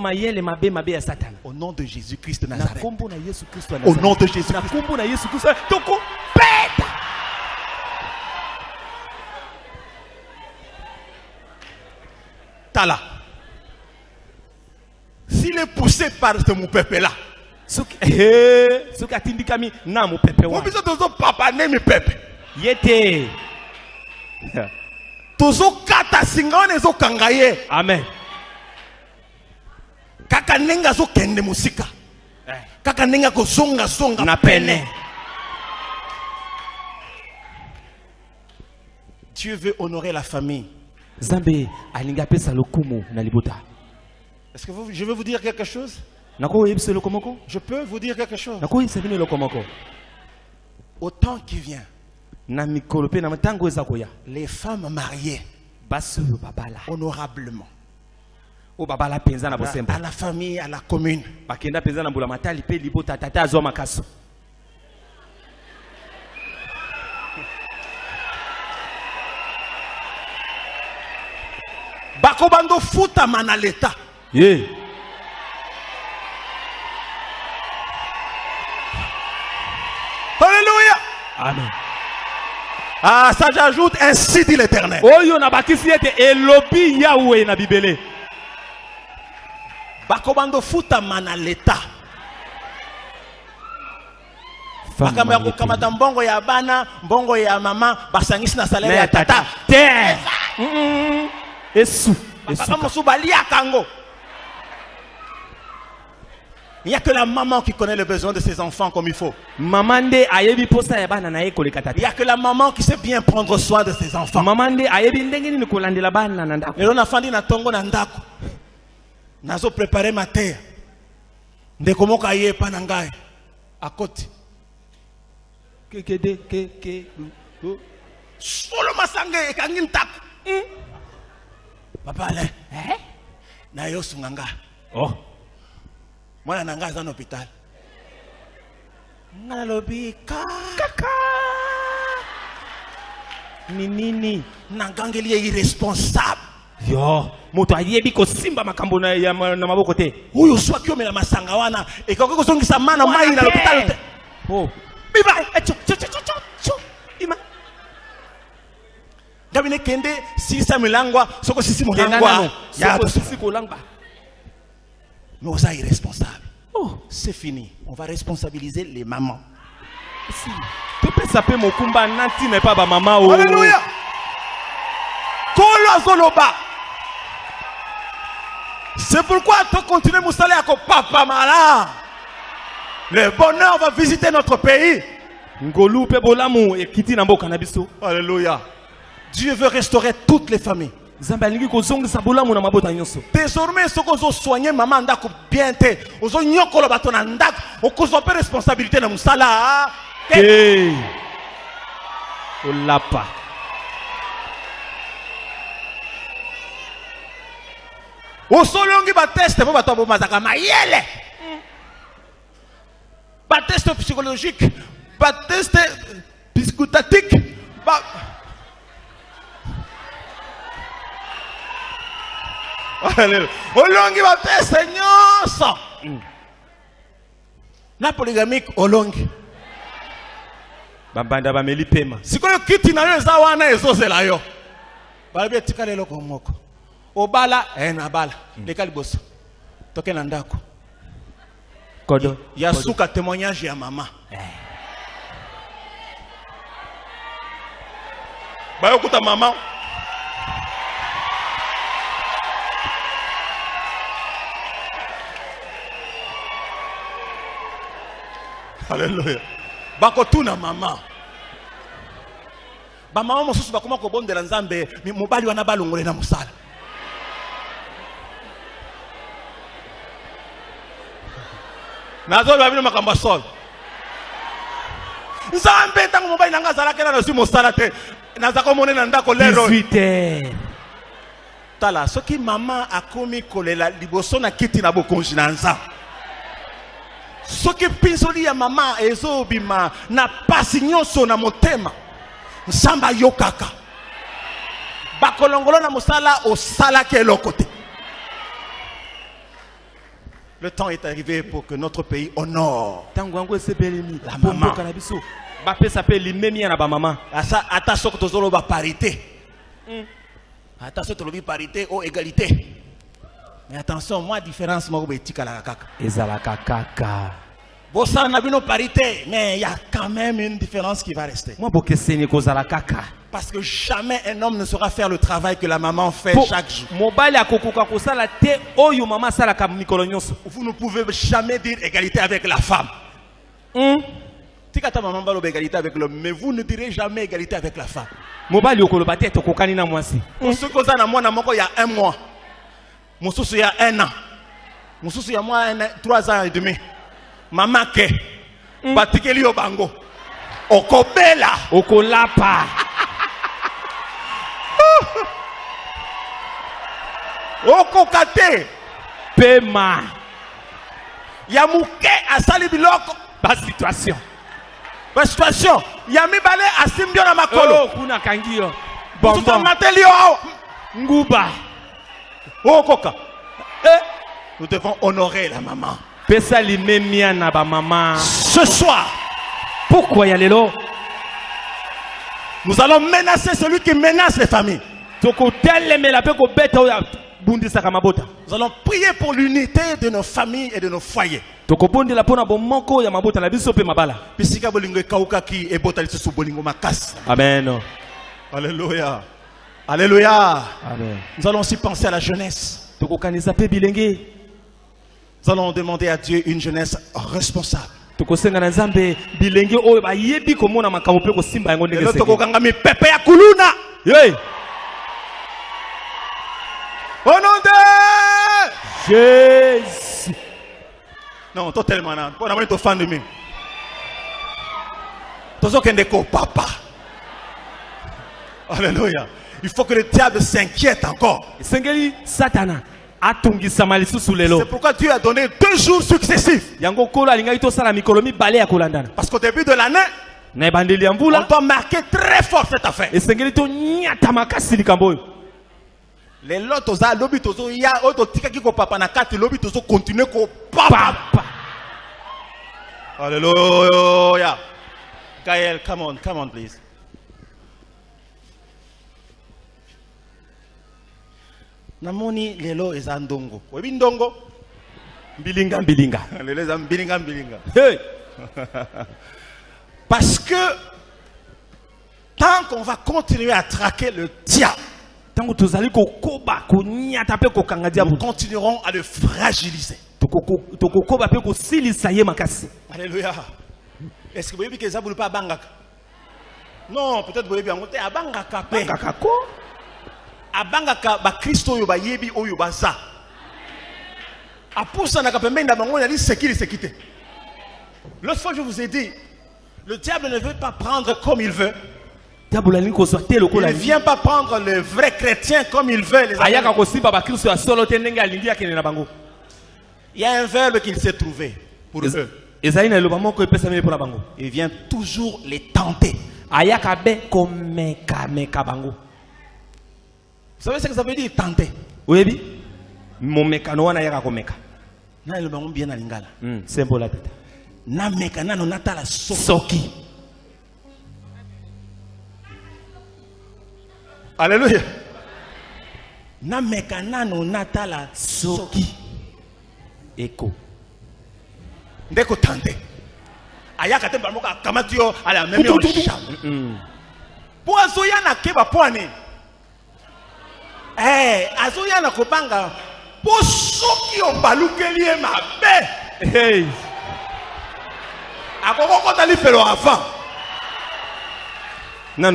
nom de Jésus-Christ de Nazareth. Au nom de Jésus-Christ. Tala. S'il est poussé par ce mon peuple là. Amen. Kakanenga zo kende musika. Kakanenga ko zonga zonga na pene. Dieu veut honorer la famille. Est-ce que je veux vous dire quelque chose? Je peux vous dire quelque chose? Au temps qui vient, les femmes mariées honorablement à la famille, à la commune, bakobando futa manaleta. Alléluia. Amen. Ah, ça j'ajoute, ainsi dit l'Éternel. Bakobando futa manaleta. Makambo ya kukamata mbongo ya bana, mbongo ya mama, basangisi na salaire ya tata. Terre. Esu. Il n'y a que la maman qui connaît les besoins de ses enfants comme il faut. Il n'y a que la maman qui sait bien prendre soin de ses enfants. Les enfants disent natongo na ndako. Nazo préparer ma terre. Ndeko moko aye pa na ngai. À côté. Solo masange ekangi ntako. Papa Alain. Na yo sunganga. Oh. Moi, je suis dans l'hôpital. Je suis kaka. Nini. Nangangeli est irresponsable. Yo. Moto ayebi ko simba makambo na maboko te. Uyo soit ki omela masanga wana e ko kozongisa mana mai na l'hôpital. Oh. Biba. Ima. Gabine kende sisa milangwa soko sisi mulangwa. Ya sisi kolangba. Mais on est irresponsable. Oh, c'est fini. On va responsabiliser les mamans. Si. Tu peux saper mon kumba nanti mais pas ba maman. Alléluia. C'est pourquoi tu continues à salaire avec papa malin. Le bonheur va visiter notre pays. Alléluia. Dieu veut restaurer toutes les familles. Désormais, ce qu'on a soigné, maman, on a bien été. On a nyokolo bato na ndak. On a pas responsabilité na musala. Hey. Olapa. On solongi ba test pour bato bo mazaka mayele. Ba test psychologique, ba test psychotatique, ba Olongi va faire Seigneur ça. Na polygamique olongi. Bambanda ba meli pema. Sikoyo kiti na yo za wana ezozela yo. Ba bi tika lelo ko moko. Obala na bala. Leka liboso. Toke na ndako. Kodo. Ya suka témoignage ya mama. Ba yo kuta mama. Alléluia. Bakotuna mama. Ba mama mosusu bakoma ko bondela nzambe mobali wana balongole na musala. Nazo babino makamba sol. Nzambe tango mobali nanga zalaka na nsi musala te. Nazako monena ndako lero. 18h. Tala soki mama akomi kolela liboso na kiti na bokonzi na nzambe. Soki pinzoli ya mama ezobima na pasi nyonso na motema nsamba yokaka bakolongolo na musala osala ke lokote. Le temps est arrivé pour que notre pays honore la maman. Ata soko tozolo ba parité. Ata soko tolobi parité ou égalité. Mais attention, moi, différence, moi, je suis kaka. Ezalaka kaka. Bon, ça, on a vu nos parités, mais il y a quand même une différence qui va rester. Moi, je kaka. Parce que jamais un homme ne saura faire le travail que la maman fait chaque jour. Vous ne pouvez jamais dire égalité avec la femme. Tikata maman balo égalité avec l'homme, mais vous ne direz jamais égalité avec la femme. Pour ce qu'on a na moi, il y a un mois. Moussousou il y a 1 an. Moussousou il y a moi 3 ans et demi. Maman ke. Batikeli obango. Okobela. Okolapa. Okokate. Pema. Yamuke asali biloko. Ba situation. Ba situation. Yami bale asimbio na makolo. Oh, kuna kangio. Bonbon. Matelio. Nguba. Oh, Koka. Nous devons honorer la maman. Ce soir, pourquoi y aller là? Nous allons menacer celui qui menace les familles. Nous allons prier pour l'unité de nos familles et de nos foyers. Amen. Alléluia. Alléluia. Amen. Nous allons aussi penser à la jeunesse. Nous allons demander à Dieu une jeunesse responsable. Au nom de Jésus. Non, totalement. On a été fan de moi. Papa. Alléluia. Il faut que le diable s'inquiète encore. C'est pourquoi Dieu a donné 2 jours successifs. Parce qu'au début de l'année, on doit marquer très fort cette affaire. Les lots lobby tozo ya auto tika kiko papa na kati lobby tozo continuer ko papa. Alléluia. Gaël, come on please. Namoni lelo ezandongo. Webi ndongo. Mbilinga. Lelo ezambilinga. Hey. Parce que tant qu'on va continuer à traquer le diable, nous continuerons à le fragiliser. Alléluia. Est-ce que vous voyez que ça ne pas bangaka? Non, peut-être vous voyez bien. Abangaka. Abangaka ba Christo yo ba yebi oyo ba za. Apusa na kapembe na bango na li sekite. L'autre fois je vous ai dit, le diable ne veut pas prendre comme il veut. Il ne vient pas prendre le vrai chrétien comme il veut. Il y a un verbe qu'il s'est trouvé pour eux. Il vient toujours les tenter. Vous savez ce que ça veut dire tenter? Oui. Soki. Alléluia. Na mekana no natala soki. Eko. Ndeko tante. Ayaka te bamoka kamatio à la même chambre. Pour azoya na keba poane. Azoya na kobanga. Pour soki o balukeli mabe. Hey. Akoko kotali felo avant. Oh, je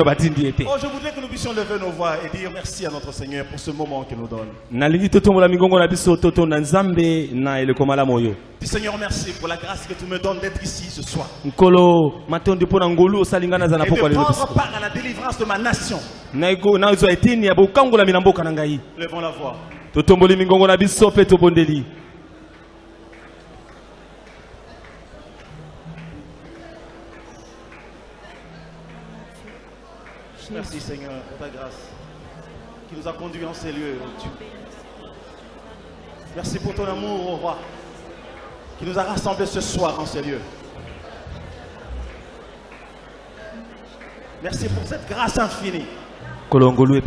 voudrais que nous puissions lever nos voix et dire merci à notre Seigneur pour ce moment qu'il nous donne. Dis Seigneur, merci pour la grâce que tu me donnes d'être ici ce soir. Et de prendre part à la délivrance de ma nation. Levons la voix. Merci Seigneur pour ta grâce qui nous a conduits en ces lieux. Merci pour ton amour, ô roi, qui nous a rassemblés ce soir en ces lieux. Merci pour cette grâce infinie. Tu réponds au milieu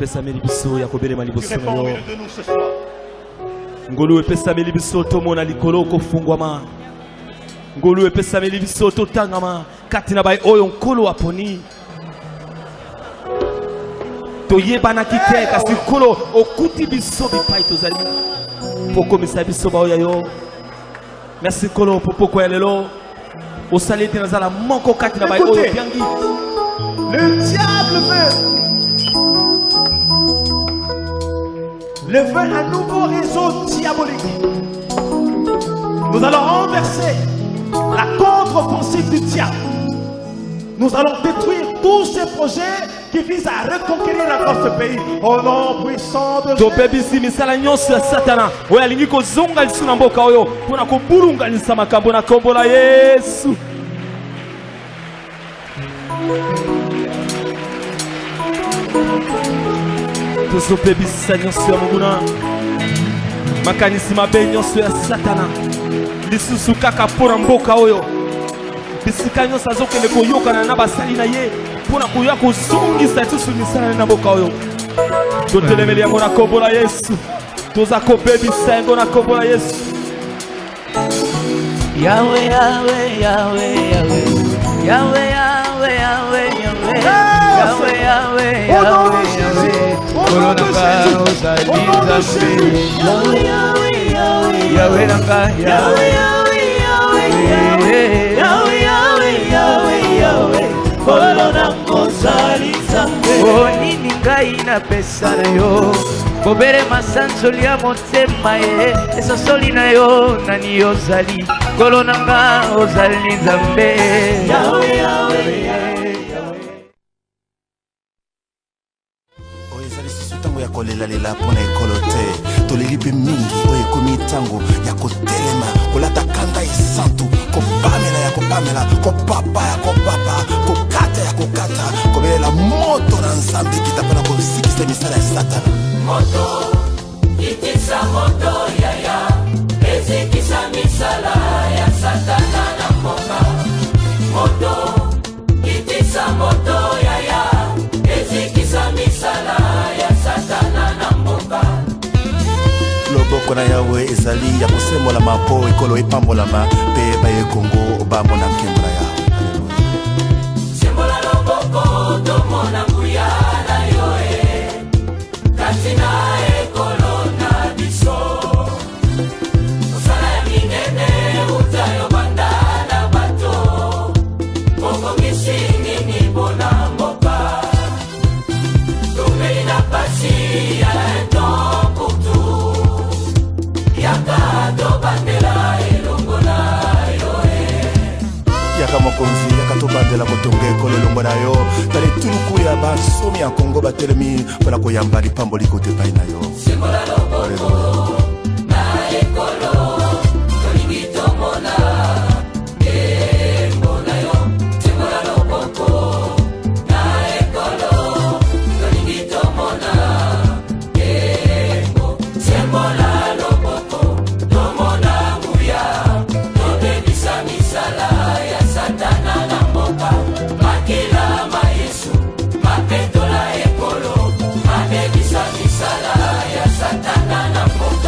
de nous ce soir. Toyebana kite kasi kolo okuti biso bipai tozali poko misabiso ba oyayo. Merci kolo popo ko elelo osalete nazala moko kati na bai oyo biangi. Le diable veut un nouveau réseau diabolique. Nous allons renverser la contre-offensive du diable. Nous allons détruire tous ces projets qui visent à reconquérir encore ce pays. Au nom puissant de Jésus. Bisika nyonso azokende koyokana na basali na ye mpona koya kozongisa lisusu misala na mboka oyo totelemeli yango na kombo na Yesu. Tozako baby sengo na kombo na Yesu. Yahweh, Yahweh, Yahweh, Yahweh, Yahweh, Yahweh, Yahweh, Yahweh, Yahweh, Yahweh, Yahweh, Yahweh, Kolonanga ozaliza mbe. Yahweh, Yahweh, Yahweh, Yahweh nanga, Yahweh, Yahweh, Yahweh, Yahweh, Yahweh, Yahweh, Yahweh, Yahweh, Kolonanga ozaliza mbe. Oh nini ngai na pesa na yo, Bobere masanzoli ya motema ye, esosoli na yo nani ozali, kolonanga ozali nzambe. Yahweh, Yahweh, Yahweh. Oyo ezali susu ntango ya kolelalela mpona ekolo te, toleli mpe mingi oyo ekomi ntango ya kotelema, kolata kanda esantu, kopamela ya kopamela, kopapa ya kopapa, kokata ya kokata, kobelela moto na nzambe kita mpona kosikisa misala ya satana. Moto, itisa moto yaya, ezikisa misala ya satana na mboka. Moto, itisa moto yaya, ezikisa misala ya satana na mboka. Loboko na Yawe ezali ya kosembola mapo ekolo epambolama pe baye Kongo obambo na nkembo na Yawe. Sembola loboko tomona nguya na yoe, katina ekolo na biso. Osala ya minene utayo banda na bato, Kongo misini ni bona mboka. Tumeli na pasi ya eton pour tout, yaka to bandela elongo na yoe. Yaka mokonzi yaka to bandela kotonga ekolo elongo na yo, tale tuluku ya basomi ya Kongo batelemi mpona koyamba lipambo likote epai na yo. Sembola loboko na ekolo, tolingi tomona nkembo na yo. Sembola loboko na ekolo, tolingi tomona nkembo. Sembola loboko tomona nguya, tobebisa misala ya satana na mboka. Makila ma Yesu, mapetola ekolo, mabebisa misala ya satana na mboka.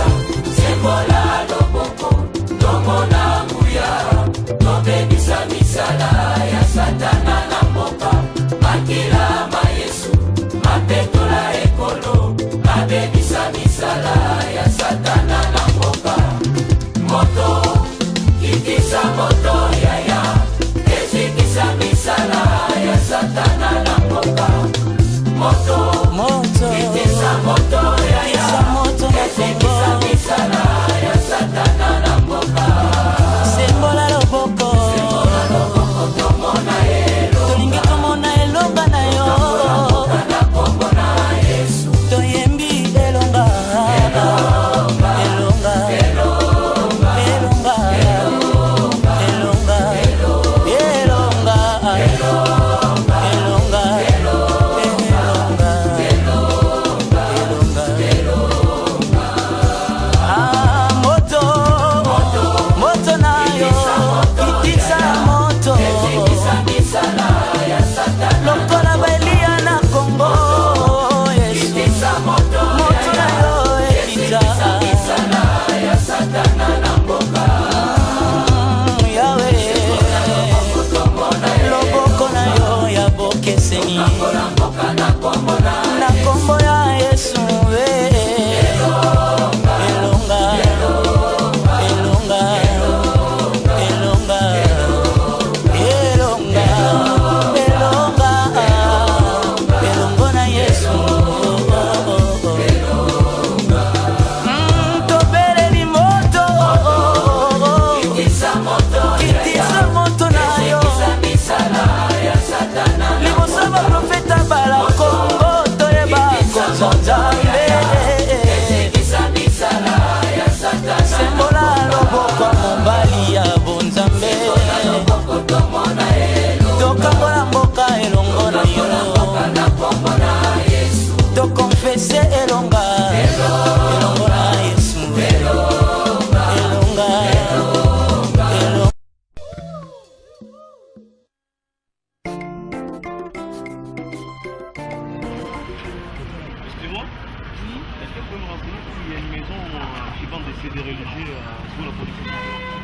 que des religieux pour la production.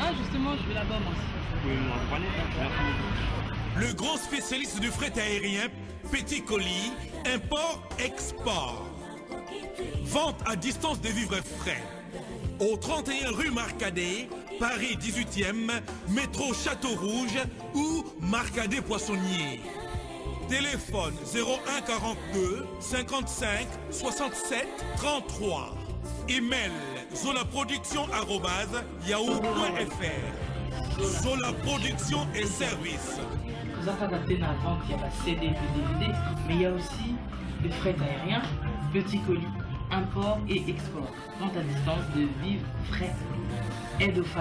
Ah justement, je vais là-bas moi aussi. Vous pouvez nous accompagner? Merci beaucoup. Le grand spécialiste du fret aérien, Petit Colis, import-export. Vente à distance des vivres frais. Au 31 rue Marcadet, Paris 18e, métro Château-Rouge ou Marcadet Poissonnier. Téléphone 01 42 55 67 33. Email zolaproduction@yahoo.fr. Zola Production et Service. Vous avez adapté dans la vente, il y a la CD et le DVD, mais il y a aussi le fret aérien, Petit Colis, import et export. Vente à distance de vivres frais. Aide aux femmes.